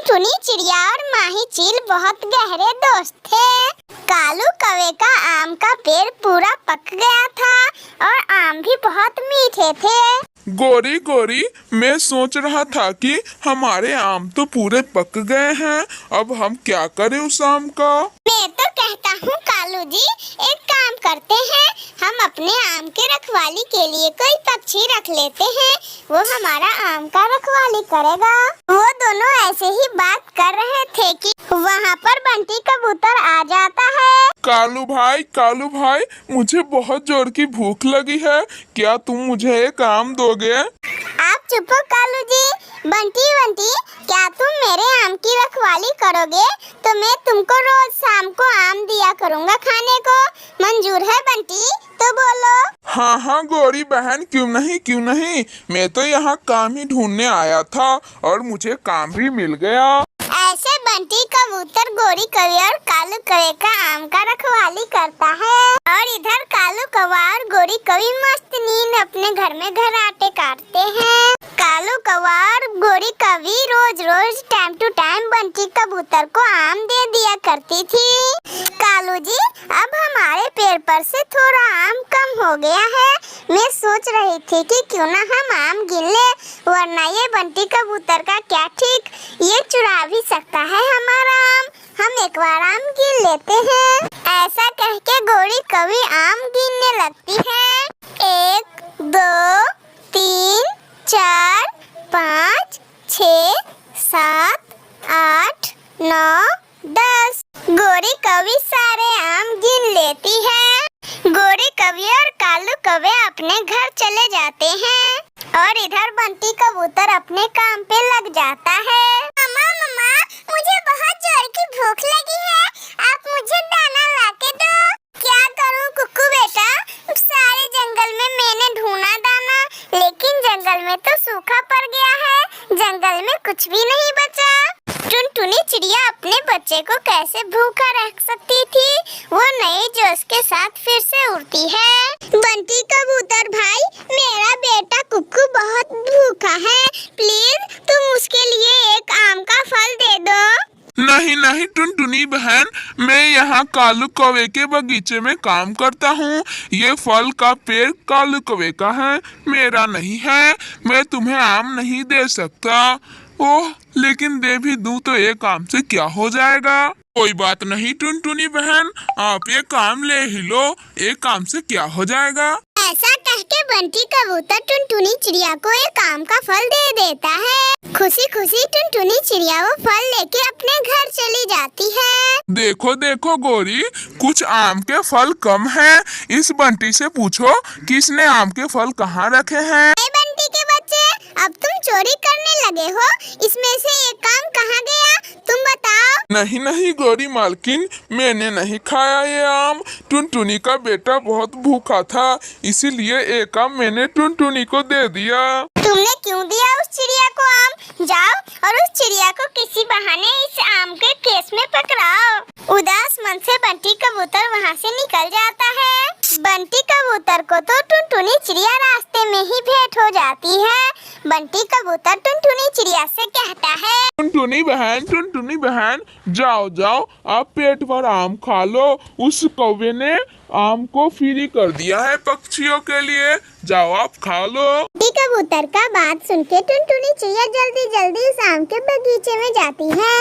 टुनटुनी चिड़िया और माही चील बहुत गहरे दोस्त थे। कालू कौवे का आम का पेड़ पूरा पक गया था और आम भी बहुत मीठे थे। गोरी गोरी, मैं सोच रहा था कि हमारे आम तो पूरे पक गए हैं, अब हम क्या करें उस आम का। मैं तो कहता हूँ कालू जी, एक काम करते हैं, हम अपने आम के रखवाली के लिए कोई पक्षी रख लेते हैं, वो हमारा आम का रखवाली करेगा। वो दोनों ऐसे ही बात कर रहे थे कि वहाँ पर बंटी कबूतर आ जाता है। कालू भाई, मुझे बहुत जोर की भूख लगी है, क्या तुम मुझे एक आम दोगे? आप चुप हो कालू जी। बंटी, क्या तुम मेरे आम की रखवाली करोगे तो मैं तुमको रोज शाम को आम दिया करूँगा खाने को। मंजूर है बंटी? तो बोलो। हाँ गोरी बहन, क्यों नहीं, मैं तो यहाँ काम ही ढूंढने आया था और मुझे काम भी मिल गया। ऐसे बंटी कबूतर गोरी कौवे और कालू कौवे का आम का रखवाली करता है और इधर कालू कौवा और गोरी कौवी मस्त नींद अपने घर में घराटे काटते हैं। कालू कौवा और गोरी कौवी रोज टाइम टू टाइम बंटी कबूतर को आम दे दिया करती थी। कालू जी, अब हमारे पेड़ पर से थोड़ा आम कम हो गया है, मैं सोच रही थी कि क्यों ना हम आम गिन ले, वरना ये बंटी कबूतर का क्या ठीक, ये चुरा भी सकता है हमारा आम। हम एक बार आम गिन लेते हैं। ऐसा कह के गोरी कौवी आम गिनने लगती है। 1 2 3 4 5 6 7 8 9 10। गोरी कौवी सारे आम गिन लेती है। गोरी कौवी और कालू कौवे अपने घर चले जाते हैं और इधर बंटी कबूतर अपने काम पे लग जाता है। मम्मा, मुझे बहुत जोर की भूख लगी है, आप मुझे दाना ला के दो। क्या करूं कुक्कू बेटा, सारे जंगल में मैंने ढूंढा दाना, लेकिन जंगल में तो सूखा पड़ गया है, जंगल में कुछ भी नहीं बचा। टुनटुनी चिड़िया अपने बच्चे को कैसे भूखा रख सकती थी, वो नए जोश के साथ फिर से उड़ती है। बंटी कबूतर भाई, मेरा बेटा कुक्कू बहुत भूखा है, प्लीज तुम उसके लिए एक आम का फल दे दो। नहीं टुनटुनी बहन, मैं यहाँ कालू कौवे के बगीचे में काम करता हूँ, ये फल का पेड़ कालू कौवे का है, मेरा नहीं है, मैं तुम्हें आम नहीं दे सकता। ओह, लेकिन दे भी दूं तो एक आम से क्या हो जाएगा। कोई बात नहीं टुनटुनी बहन, आप ये काम ले ही लो, एक आम से क्या हो जाएगा। ऐसा कह के बंटी कबूतर टुनटुनी चिड़िया को एक आम का फल दे देता है। खुशी टुनटुनी चिड़िया वो फल लेके अपने घर चली जाती है। देखो गोरी, कुछ आम के फल कम हैं, इस बंटी से पूछो किसने आम के फल कहाँ रखे हैं। बंटी के बच्चे, अब तुम चोरी करने लगे हो, इसमें से एक आम कहाँ गया, तुम बताओ। नहीं गोरी मालकिन, मैंने नहीं खाया ये आम, टुनटुनी का बेटा बहुत भूखा था, इसीलिए एक आम मैंने टुनटुनी को दे दिया। तुमने क्यों दिया उस चिड़िया को आम? जाओ और उस चिड़िया को किसी बहाने इस आम के केस में पकड़ाओ। उदास मन से बंटी कबूतर वहाँ से निकल जाता है। बंटी कबूतर को तो टुनटुनी चिड़िया रास्ते में ही भेंट हो जाती है। बंटी कबूतर टुनटुनी चिड़िया से कहता है, टुनटुनी बहन, जाओ, आप पेट भर आम खा लो, उस कौवे ने आम को फ्री कर दिया है पक्षियों के लिए, जाओ आप खा लो। बंटी कबूतर का बात सुन के टुनटुनी चिड़िया जल्दी उस आम के बगीचे में जाती है।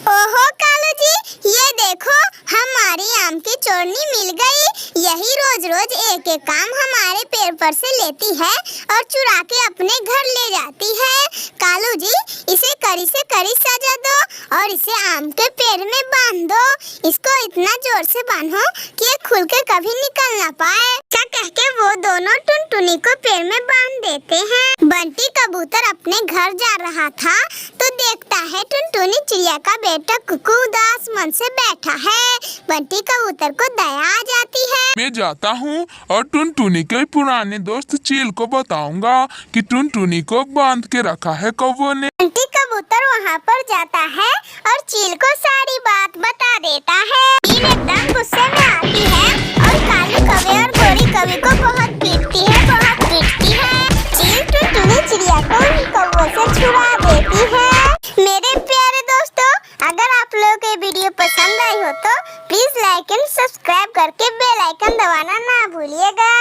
ओहो कालू जी, ये देखो हमारी आम की चोरनी मिल गई, यही रोज एक आम हमारे पेड़ पर से लेती है और चुरा के अपने घर ले जाती है। कालू जी, इसे कड़ी से कड़ी सजा दो और इसे आम के पेड़ में बांध दो, इसको इतना जोर से बांधो कि ये खुल के कभी निकल ना पाए। क्या कह के वो दोनों टुनटुनी को पेड़ में बांध देते हैं। बंटी कबूतर अपने घर जा रहा था तो देखता है टुनटुनी चिड़िया का बेटा कुक्कू उदास मन से बैठा है। बंटी कबूतर को दया आ जाती है। मैं जाता हूँ और टुनटुनी के पुराने दोस्त चील को बताऊंगा कि टुनटुनी को बांध के रखा है कौवों ने। बंटी कबूतर वहाँ पर जाता है और चील को सारी बात बता देता है। चील एकदम गुस्से में आती है और कालू कौवे और गोरी कौवे को बहुत पीटती है। चील टुनटुनी चिड़िया को उन कौवों से छुड़ा देती है। मेरे प्यारे दोस्तों, करके बेल आइकन दबाना ना भूलिएगा।